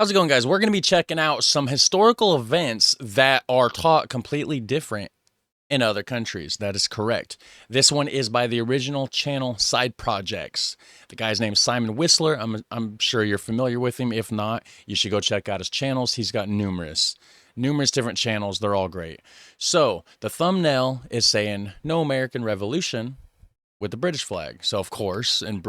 How's it going, guys? We're going to be checking out some historical events that are taught completely different in other countries. That is correct. This one is by the original channel Side Projects. The guy's name's Simon Whistler. I'm sure you're familiar with him. If not, you should go check out his channels. He's got numerous different channels. They're all great. So the thumbnail is saying "No American Revolution" with the British flag. So of course, in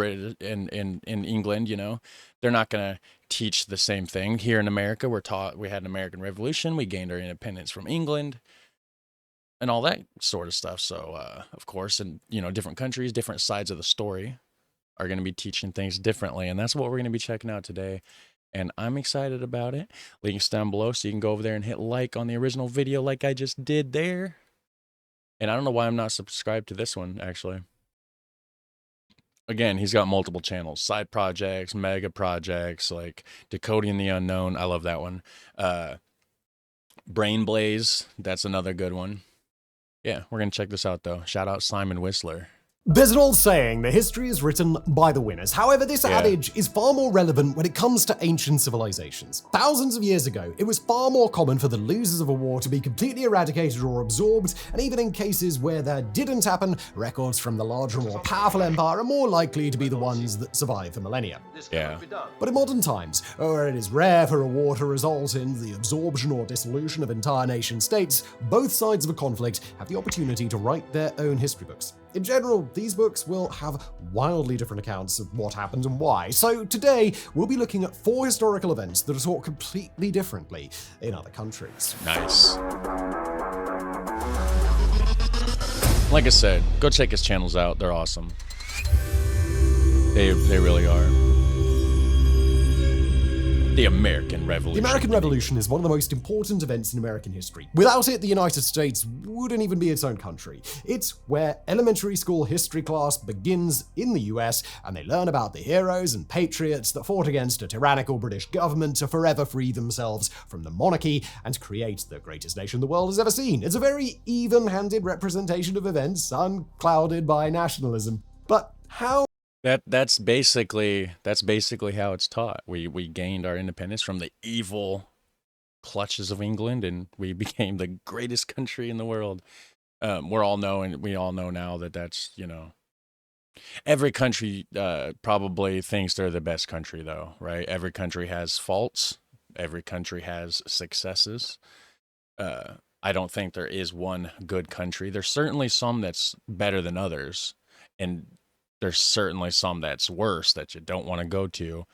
England, you know, they're not going to teach the same thing. Here in America, we had an American Revolution. We gained our independence from England and all that sort of stuff. So, of course, in, different countries, different sides of the story are going to be teaching things differently. And that's what we're going to be checking out today. And I'm excited about it. Links down below so you can go over there and hit like on the original video like I just did there. And I don't know why I'm not subscribed to this one, actually. Again, he's got multiple channels, side projects, mega projects, like Decoding the Unknown. I love that one. Brain Blaze, that's another good one. Yeah, we're going to check this out, though. Shout out Simon Whistler. There's an old saying that history is written by the winners. However, this adage is far more relevant when it comes to ancient civilizations. Thousands of years ago, it was far more common for the losers of a war to be completely eradicated or absorbed, and even in cases where that didn't happen, records from the larger, more powerful empire are more likely to be the ones that survive for millennia. Yeah. But in modern times, where it is rare for a war to result in the absorption or dissolution of entire nation states, both sides of a conflict have the opportunity to write their own history books. In general, these books will have wildly different accounts of what happened and why. So today, we'll be looking at 4 historical events that are taught completely differently in other countries. Nice. Like I said, go check his channels out. They're awesome. They really are. The American Revolution. The American Revolution is one of the most important events in American history. Without it, the United States wouldn't even be its own country. It's where elementary school history class begins in the US, and they learn about the heroes and patriots that fought against a tyrannical British government to forever free themselves from the monarchy and create the greatest nation the world has ever seen. It's a very even-handed representation of events, unclouded by nationalism. But how? That's basically how it's taught. We gained our independence from the evil clutches of England, and we became the greatest country in the world. We all know now that that's, every country probably thinks they're the best country, though, right? Every country has faults. Every country has successes. I don't think there is one good country. There's certainly some that's better than others, and there's certainly some that's worse that you don't want to go to,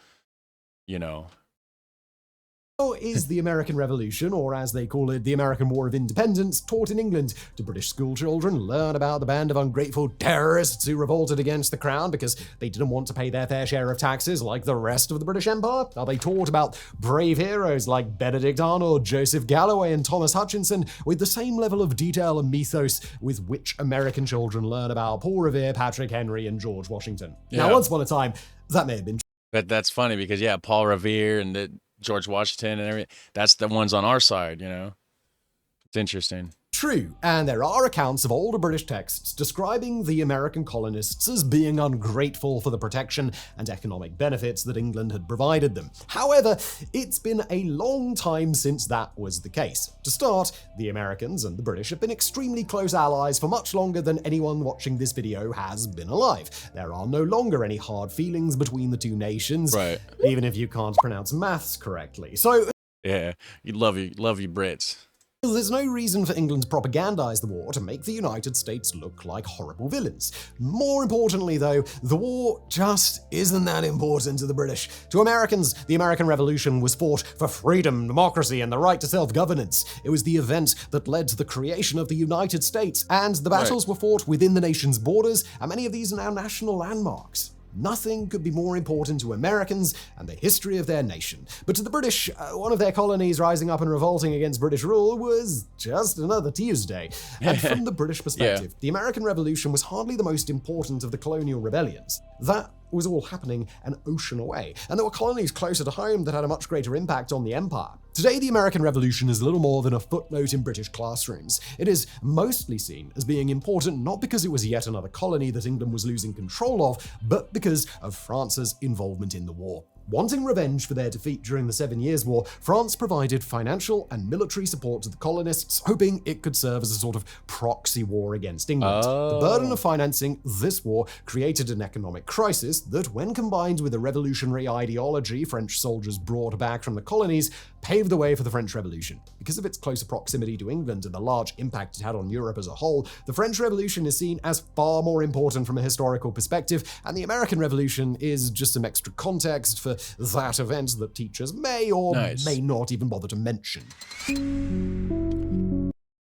How is the American Revolution, or as they call it, the American War of Independence, taught in England? Do British schoolchildren learn about the band of ungrateful terrorists who revolted against the crown because they didn't want to pay their fair share of taxes like the rest of the British Empire? Are they taught about brave heroes like Benedict Arnold, Joseph Galloway, and Thomas Hutchinson with the same level of detail and mythos with which American children learn about Paul Revere, Patrick Henry, and George Washington? Yeah. Now, once upon a time, that may have been That's funny because, Paul Revere and George Washington and everything, that's the ones on our side, It's interesting. true, and there are accounts of older British texts describing the American colonists as being ungrateful for the protection and economic benefits that England had provided them. However, it's been a long time since that was the case. To start, the Americans and the British have been extremely close allies for much longer than anyone watching this video has been alive. There are no longer any hard feelings between the two nations, Right. even if you can't pronounce maths correctly. So, Yeah, you love you Brits. there's no reason for England to propagandize the war to make the United States look like horrible villains. More importantly, though, the war just isn't that important to the British. To Americans, the American Revolution was fought for freedom, democracy, and the right to self-governance. It was the event that led to the creation of the United States, and the battles were fought within the nation's borders, and many of these are now national landmarks. Nothing could be more important to Americans and the history of their nation. But to the British, one of their colonies rising up and revolting against British rule was just another Tuesday. And from the British perspective, the American Revolution was hardly the most important of the colonial rebellions. That was all happening an ocean away, and there were colonies closer to home that had a much greater impact on the empire. Today, the American Revolution is little more than a footnote in British classrooms. It is mostly seen as being important not because it was yet another colony that England was losing control of, but because of France's involvement in the war. Wanting revenge for their defeat during the 7 Years' War, France provided financial and military support to the colonists, hoping it could serve as a sort of proxy war against England. The burden of financing this war created an economic crisis that, when combined with the revolutionary ideology French soldiers brought back from the colonies, paved the way for the French Revolution. Because of its closer proximity to England and the large impact it had on Europe as a whole, the French Revolution is seen as far more important from a historical perspective, and the American Revolution is just some extra context for that event that teachers may or may not even bother to mention.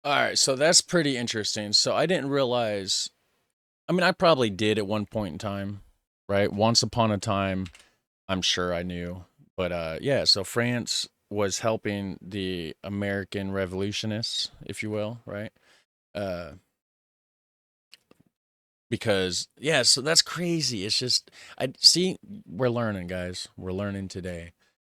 All right, so that's pretty interesting. So I didn't realize, I mean, I probably did at one point in time, right? Once upon a time, I'm sure I knew. But yeah, so France was helping the American revolutionists, if you will, right? Because, yeah, so that's crazy. It's just, we're learning, guys. We're learning today.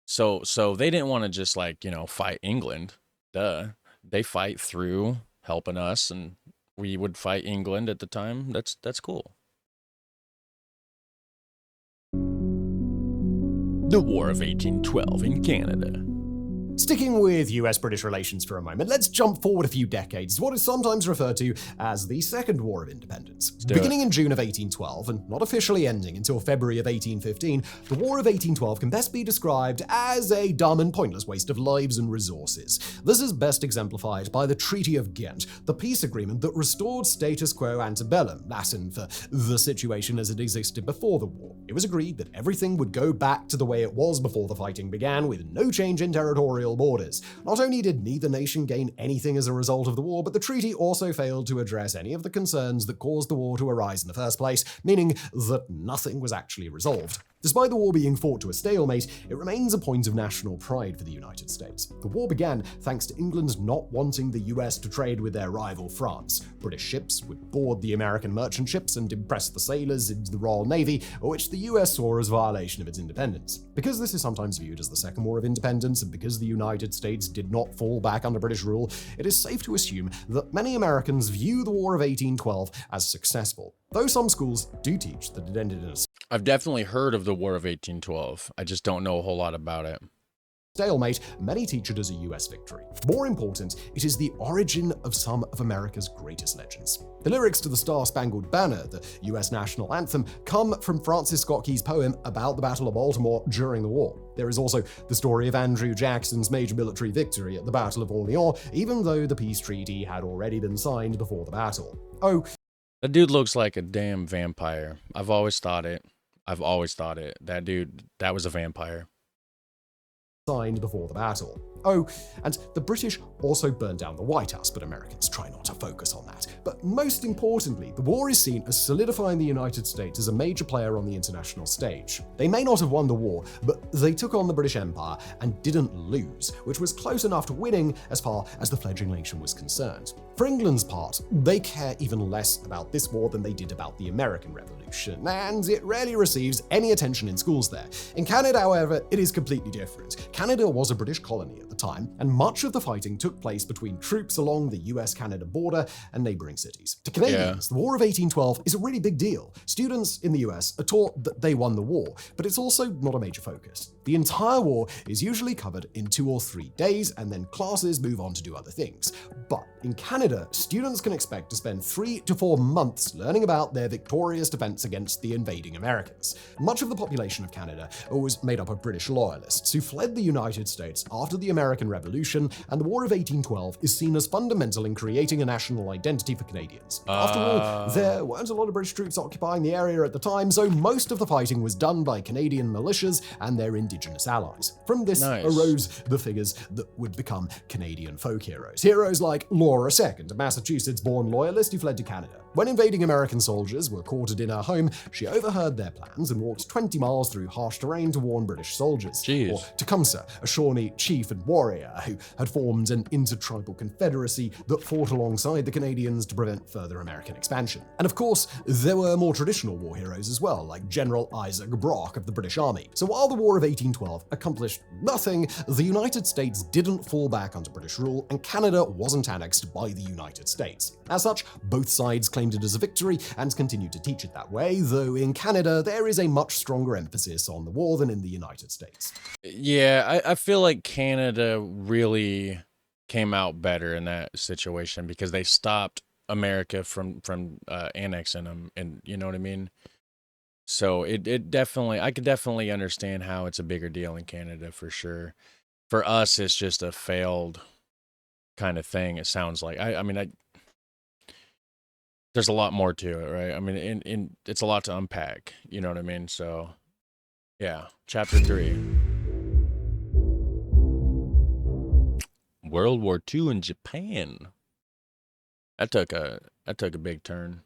So they didn't want to just, like, you know, fight England. Duh. They fight through helping us, and we would fight England at the time. That's cool. The War of 1812 in Canada. Sticking with US-British relations for a moment, let's jump forward a few decades, what is sometimes referred to as the Second War of Independence. Beginning in June of 1812, and not officially ending until February of 1815, the War of 1812 can best be described as a dumb and pointless waste of lives and resources. This is best exemplified by the Treaty of Ghent, the peace agreement that restored status quo antebellum, Latin for the situation as it existed before the war. It was agreed that everything would go back to the way it was before the fighting began, with no change in territorial borders. Not only did neither nation gain anything as a result of the war, but the treaty also failed to address any of the concerns that caused the war to arise in the first place, meaning that nothing was actually resolved. Despite the war being fought to a stalemate, it remains a point of national pride for the United States. The war began thanks to England not wanting the US to trade with their rival France. British ships would board the American merchant ships and impress the sailors into the Royal Navy, which the US saw as a violation of its independence. Because this is sometimes viewed as the Second War of Independence, and because the United States did not fall back under British rule, it is safe to assume that many Americans view the War of 1812 as successful, though some schools do teach that it ended in a I've definitely heard of the War of 1812. I just don't know a whole lot about it. stalemate. Many teach it as a US victory. More important, it is the origin of some of America's greatest legends. The lyrics to the Star-Spangled Banner, the US national anthem, come from Francis Scott Key's poem about the Battle of Baltimore during the war. There is also the story of Andrew Jackson's major military victory at the Battle of Orleans, even though the peace treaty had already been signed before the battle. Oh, that dude looks like a damn vampire. I've always thought it. That dude, that was a vampire. Signed before the battle. Oh, and the British also burned down the White House, but Americans try not to focus on that. But most importantly, the war is seen as solidifying the United States as a major player on the international stage. They may not have won the war, but they took on the British Empire and didn't lose, which was close enough to winning as far as the fledgling nation was concerned. For England's part, they care even less about this war than they did about the American Revolution, and it rarely receives any attention in schools there. In Canada, however, it is completely different. Canada was a British colony at the time, and much of the fighting took place between troops along the US-Canada border and neighboring cities. To Canadians, the War of 1812 is a really big deal. Students in the US are taught that they won the war, but it's also not a major focus. The entire war is usually covered in 2 or 3 days, and then classes move on to do other things. But in Canada, students can expect to spend 3 to 4 months learning about their victorious defense against the invading Americans. Much of the population of Canada was made up of British loyalists who fled the United States after the American Revolution, and the War of 1812 is seen as fundamental in creating a national identity for Canadians. After all, there weren't a lot of British troops occupying the area at the time, so most of the fighting was done by Canadian militias and their indigenous allies. From this arose the figures that would become Canadian folk heroes. Heroes like Laura II, a Massachusetts-born loyalist who fled to Canada. When invading American soldiers were quartered in her home, she overheard their plans and walked 20 miles through harsh terrain to warn British soldiers. Or to come Carter, a Shawnee chief and warrior who had formed an intertribal confederacy that fought alongside the Canadians to prevent further American expansion. And of course, there were more traditional war heroes as well, like General Isaac Brock of the British Army. So while the War of 1812 accomplished nothing, the United States didn't fall back under British rule, and Canada wasn't annexed by the United States. As such, both sides claimed it as a victory and continued to teach it that way, though in Canada there is a much stronger emphasis on the war than in the United States. Yeah, I feel like Canada really came out better in that situation because they stopped America from annexing them, and you know what I mean? So it definitely, I could definitely understand how it's a bigger deal in Canada for sure. For us, it's just a failed kind of thing. It sounds like. I mean, there's a lot more to it, right? I mean, it's a lot to unpack. You know what I mean? So, yeah. Chapter 3. World War II in Japan. That took a big turn.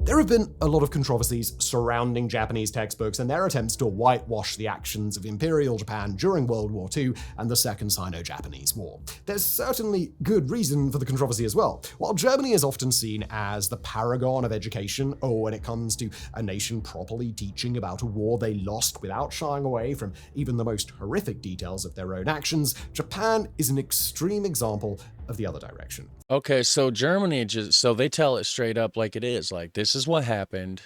There have been a lot of controversies surrounding Japanese textbooks and their attempts to whitewash the actions of Imperial Japan during World War II and the Second Sino-Japanese War. There's certainly good reason for the controversy as well. While Germany is often seen as the paragon of education, or when it comes to a nation properly teaching about a war they lost without shying away from even the most horrific details of their own actions, Japan is an extreme example of the other direction. Okay, so Germany so they tell it straight up like it is. Like, this is what happened.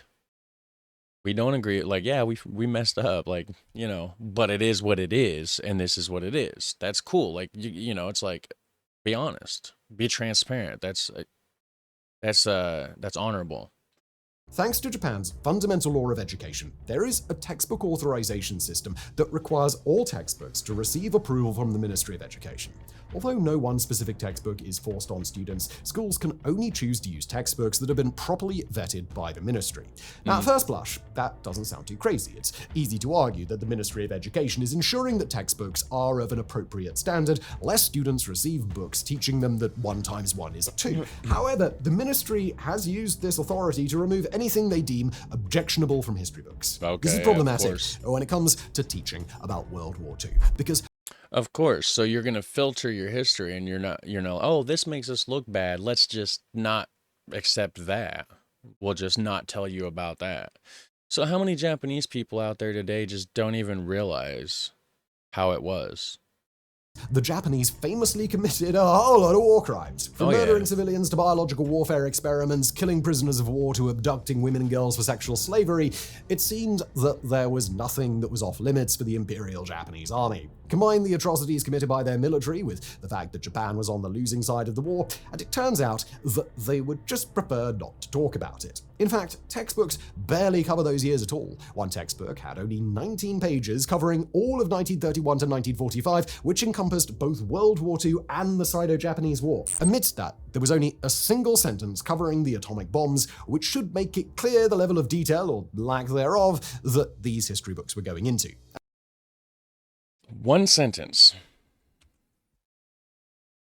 We don't agree. Like, yeah, we messed up. Like, you know, but it is what it is, and this is what it is. That's cool. Like, you know, it's like, be honest, be transparent. That's honorable. Thanks to Japan's fundamental law of education, there is a textbook authorization system that requires all textbooks to receive approval from the Ministry of Education. Although no one specific textbook is forced on students, schools can only choose to use textbooks that have been properly vetted by the ministry. Now, at first blush, that doesn't sound too crazy. It's easy to argue that the Ministry of Education is ensuring that textbooks are of an appropriate standard, lest students receive books teaching them that 1 times 1 is 2. However, the ministry has used this authority to remove anything they deem objectionable from history books. Okay, this is problematic when it comes to teaching about World War II, because of course. So you're going to filter your history, and you're not, oh, this makes us look bad. Let's just not accept that. We'll just not tell you about that. So how many Japanese people out there today just don't even realize how it was? The Japanese famously committed a whole lot of war crimes, from murdering civilians to biological warfare experiments, killing prisoners of war to abducting women and girls for sexual slavery. It seemed that there was nothing that was off limits for the Imperial Japanese Army. Combine the atrocities committed by their military with the fact that Japan was on the losing side of the war, and it turns out that they would just prefer not to talk about it. In fact, textbooks barely cover those years at all. One textbook had only 19 pages covering all of 1931 to 1945, which encompassed both World War II and the Sino-Japanese War. Amidst that, there was only a single sentence covering the atomic bombs, which should make it clear the level of detail, or lack thereof, that these history books were going into. One sentence.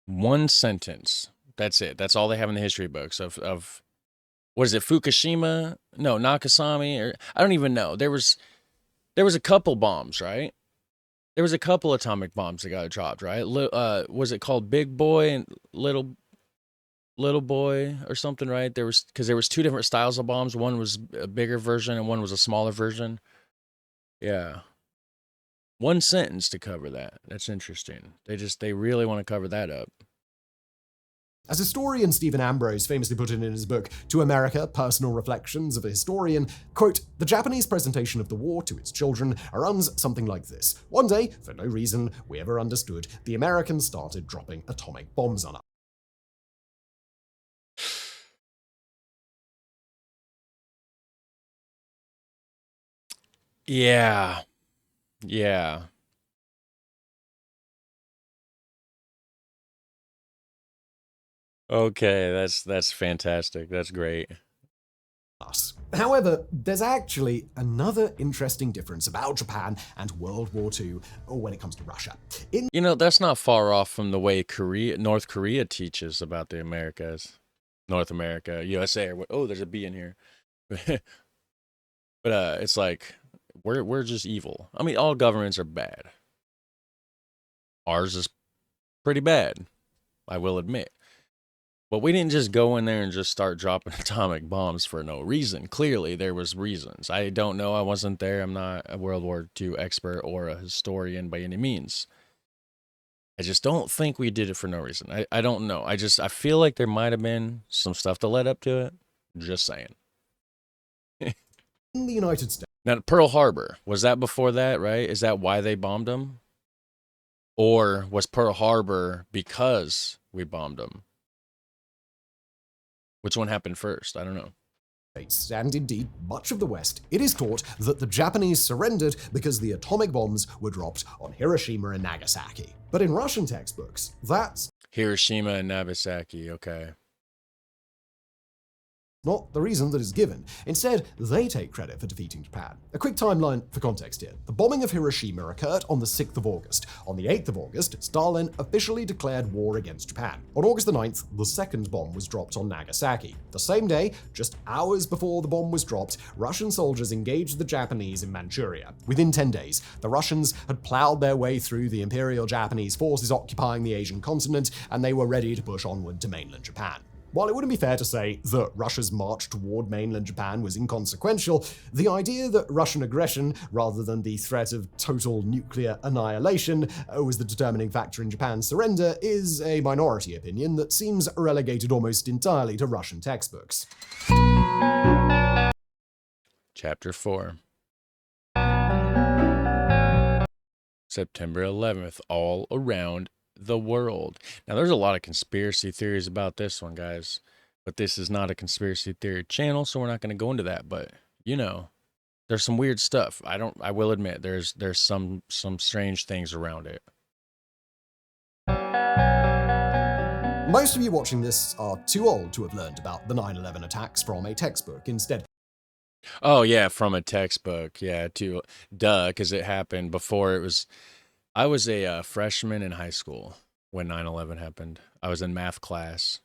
One sentence. That's it. That's all they have in the history books of what is it, Fukushima? No, Nagasaki, or I don't even know. There was a couple bombs, right? There was a couple atomic bombs that got dropped, right? Was it called Big Boy and Little Boy or something, right? Because there was 2 different styles of bombs. One was a bigger version and one was a smaller version. Yeah. One sentence to cover that. That's interesting. They really want to cover that up. As historian Stephen Ambrose famously put it in his book, To America, Personal Reflections of a Historian, quote, "The Japanese presentation of the war to its children runs something like this. One day, for no reason we ever understood, the Americans started dropping atomic bombs on us. Yeah. Yeah. Okay, that's fantastic. That's great. However, there's actually another interesting difference about Japan and World War II when it comes to Russia. That's not far off from the way North Korea teaches about the Americas. North America, USA, or what? Oh, there's a B in here. But it's like We're just evil. I mean, all governments are bad. Ours is pretty bad, I will admit. But we didn't just go in there and just start dropping atomic bombs for no reason. Clearly, there was reasons. I don't know. I wasn't there. I'm not a World War II expert or a historian by any means. I just don't think we did it for no reason. I don't know. I feel like there might have been some stuff to lead up to it. Just saying. In the United States. Now, Pearl Harbor, was that before that, right? Is that why they bombed them? Or was Pearl Harbor because we bombed them? Which one happened first? I don't know. And indeed much of the West, it is taught that the Japanese surrendered because the atomic bombs were dropped on Hiroshima and Nagasaki. But in Russian textbooks, that's Hiroshima and Nagasaki, okay. not the reason that is given. Instead, they take credit for defeating Japan. A quick timeline for context here. The bombing of Hiroshima occurred on the 6th of August. On the 8th of August, Stalin officially declared war against Japan. On August the 9th, the second bomb was dropped on Nagasaki. The same day, just hours before the bomb was dropped, Russian soldiers engaged the Japanese in Manchuria. Within 10 days, the Russians had plowed their way through the Imperial Japanese forces occupying the Asian continent, and they were ready to push onward to mainland Japan. While it wouldn't be fair to say that Russia's march toward mainland Japan was inconsequential, the idea that Russian aggression, rather than the threat of total nuclear annihilation, was the determining factor in Japan's surrender is a minority opinion that seems relegated almost entirely to Russian textbooks. Chapter 4. September 11th, all around the world. Now, there's a lot of conspiracy theories about this one, guys, but this is not a conspiracy theory channel, so we're not going to go into that. But there's some weird stuff. I will admit there's some strange things around it. Most of you watching this are too old to have learned about the 9/11 attacks from a textbook. Instead, oh yeah, from a textbook. Yeah, because it happened before it was. I was a freshman in high school when 9/11 happened. I was in math class.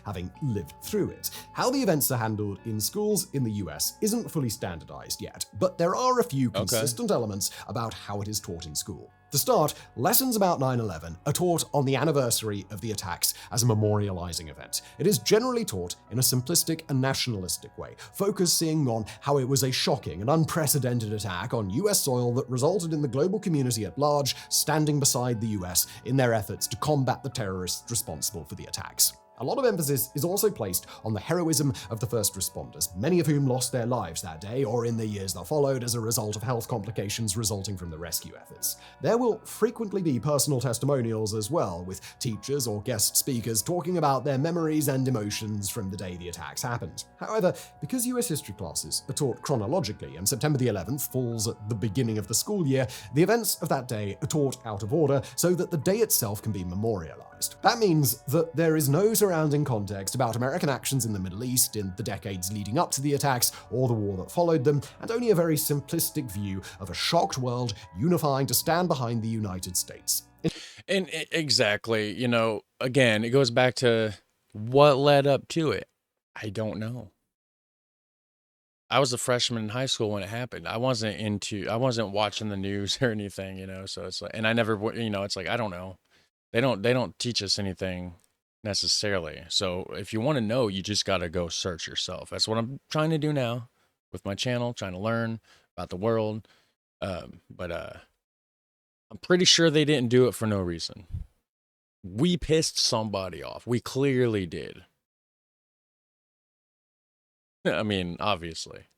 having lived through it. How the events are handled in schools in the US isn't fully standardized yet, but there are a few consistent elements about how it is taught in school. To start, lessons about 9/11 are taught on the anniversary of the attacks as a memorializing event. It is generally taught in a simplistic and nationalistic way, focusing on how it was a shocking and unprecedented attack on US soil that resulted in the global community at large standing beside the US in their efforts to combat the terrorists responsible for the attacks. A lot of emphasis is also placed on the heroism of the first responders, many of whom lost their lives that day or in the years that followed as a result of health complications resulting from the rescue efforts. There will frequently be personal testimonials as well, with teachers or guest speakers talking about their memories and emotions from the day the attacks happened. However, because US history classes are taught chronologically and September the 11th falls at the beginning of the school year, the events of that day are taught out of order so that the day itself can be memorialized. That means that there is no surrounding context about American actions in the Middle East in the decades leading up to the attacks or the war that followed them, and only a very simplistic view of a shocked world unifying to stand behind the United States. And exactly, again, it goes back to what led up to it. I don't know. I was a freshman in high school when it happened. I wasn't watching the news or anything, so it's like, and I never, it's like, I don't know. They don't teach us anything necessarily. So if you want to know, you just got to go search yourself. That's what I'm trying to do now with my channel, trying to learn about the world. But I'm pretty sure they didn't do it for no reason. We pissed somebody off. We clearly did. I mean, obviously.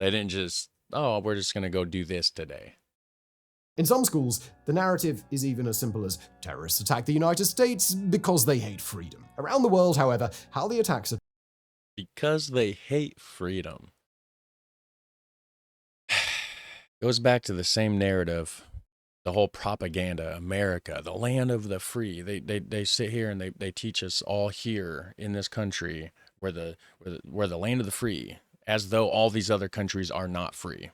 They didn't just, we're just going to go do this today. In some schools, the narrative is even as simple as terrorists attack the United States because they hate freedom. Around the world, however, how the attacks are because they hate freedom. Goes back to the same narrative, the whole propaganda, America, the land of the free. They sit here and they teach us all here in this country we're the land of the free, as though all these other countries are not free.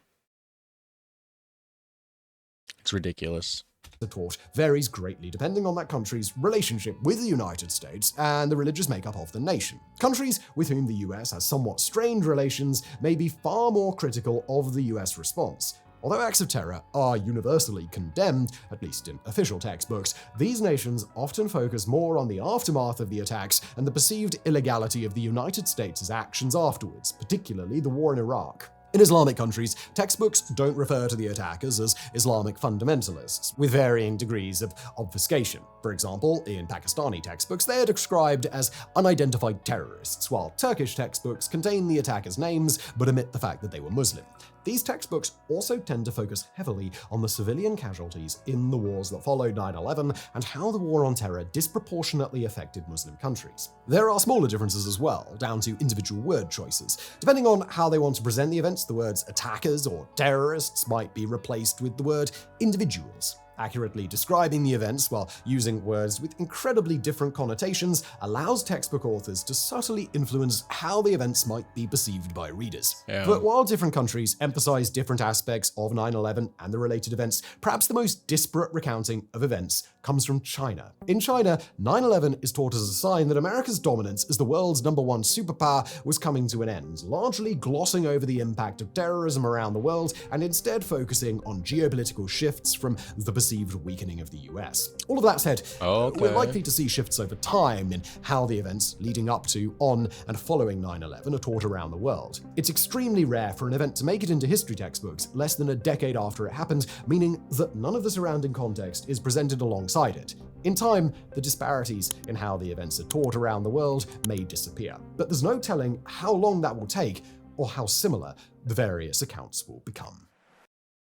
It's ridiculous. are taught varies greatly depending on that country's relationship with the United States and the religious makeup of the nation. Countries with whom the US has somewhat strained relations may be far more critical of the US response. Although acts of terror are universally condemned, at least in official textbooks, these nations often focus more on the aftermath of the attacks and the perceived illegality of the United States' actions afterwards, particularly the war in Iraq. In Islamic countries, textbooks don't refer to the attackers as Islamic fundamentalists, with varying degrees of obfuscation. For example, in Pakistani textbooks, they are described as unidentified terrorists, while Turkish textbooks contain the attackers' names but omit the fact that they were Muslim. These textbooks also tend to focus heavily on the civilian casualties in the wars that followed 9/11 and how the war on terror disproportionately affected Muslim countries. There are smaller differences as well, down to individual word choices. Depending on how they want to present the events, the words attackers or terrorists might be replaced with the word individuals. Accurately describing the events while using words with incredibly different connotations allows textbook authors to subtly influence how the events might be perceived by readers. Yeah. But while different countries emphasize different aspects of 9/11 and the related events, perhaps the most disparate recounting of events comes from China. In China, 9/11 is taught as a sign that America's dominance as the world's #1 superpower was coming to an end, largely glossing over the impact of terrorism around the world and instead focusing on geopolitical shifts from the perceived weakening of the US. All of that said, we're likely to see shifts over time in how the events leading up to, on, and following 9/11 are taught around the world. It's extremely rare for an event to make it into history textbooks less than a decade after it happened, meaning that none of the surrounding context is presented alongside it. In time, the disparities in how the events are taught around the world may disappear, but there's no telling how long that will take or how similar the various accounts will become.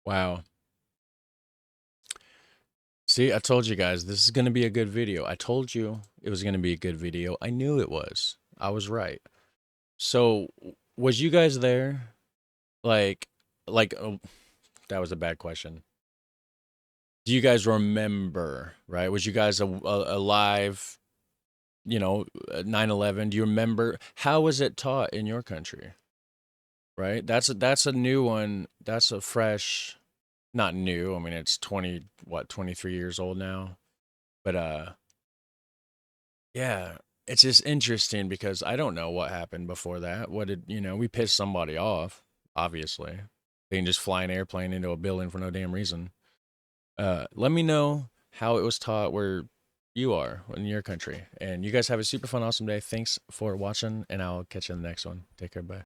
Wow. See, I told you guys, this is going to be a good video. I told you it was going to be a good video. I knew it was. I was right. So, was you guys there? Oh, that was a bad question. Do you guys remember, right? Was you guys alive, 9/11? Do you remember? How was it taught in your country? Right? That's a new one. That's a fresh, not new. I mean, it's 23 years old now. But yeah, it's just interesting because I don't know what happened before that. We pissed somebody off, obviously. They can just fly an airplane into a building for no damn reason. Let me know how it was taught where you are in your country. And you guys have a super fun, awesome day. Thanks for watching, and I'll catch you in the next one. Take care. Bye.